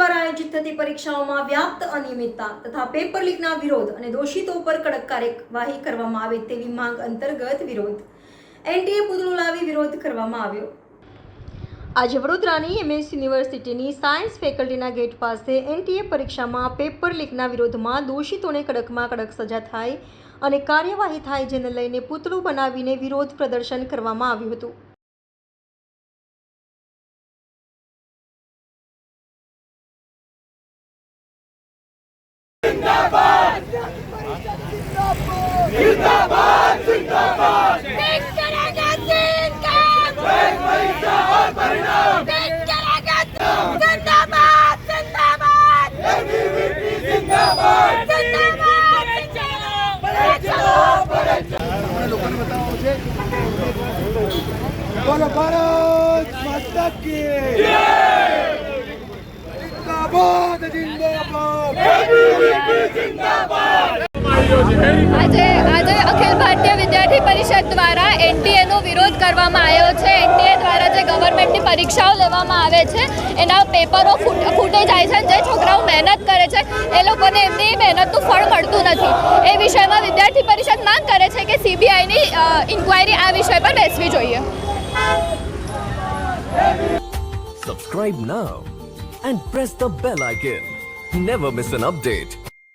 દ્વારા આયોજિત થતી પરીક્ષાઓમાં વ્યાપ્ત અનિયમિતતા તથા પેપર લીકના વિરોધ અને દોષિતો પર કડક કાર્યવાહી કરવામાં આવે તેવી માંગ અંતર્ગત વિરોધ એનટીએ પૂતળું લાવી વિરોધ કરવામાં આવ્યો। આજે વડોદરાની એમએસ યુનિવર્સિટીની સાયન્સ ફેકલ્ટીના ગેટ પાસે એનટીએ પરીક્ષામાં પેપર લીકના વિરોધમાં દોષિતોને કડકમાં કડક સજા થાય અને કાર્યવાહી થાય જેને લઈને પૂતળું બનાવીને વિરોધ પ્રદર્શન કરવામાં આવ્યું હતું। जिंदाबाद जिंदाबाद देख करेगा दिन का परीक्षा और परिणाम देख करेगा जिंदाबाद जिंदाबाद एबीवीपी जिंदाबाद जिंदाबाद चलो अपने लोगों ने बताओ मुझे बोलो भारत माता की जिंदाबाद जिंदाबाद एबीवीपी जिंदाबाद। આજે અખિલ ભારતીય વિદ્યાર્થી પરિષદ દ્વારા એનટીએનો વિરોધ કરવામાં આવ્યો છે। એનટીએ દ્વારા જે ગવર્મેન્ટની પરીક્ષાઓ લેવામાં આવે છે એના પેપરો ફૂટે જાય છે। જે છોકરાઓ મહેનત કરે છે એ લોકોને એમની મહેનતનું ફળ મળતું નથી। એ વિષયમાં વિદ્યાર્થી પરિષદ માંગ કરે છે કે સીબીઆઈની ઇન્ક્વાયરી આ વિષય પર બેસવી જોઈએ। Subscribe now and press the bell icon. Never miss an update.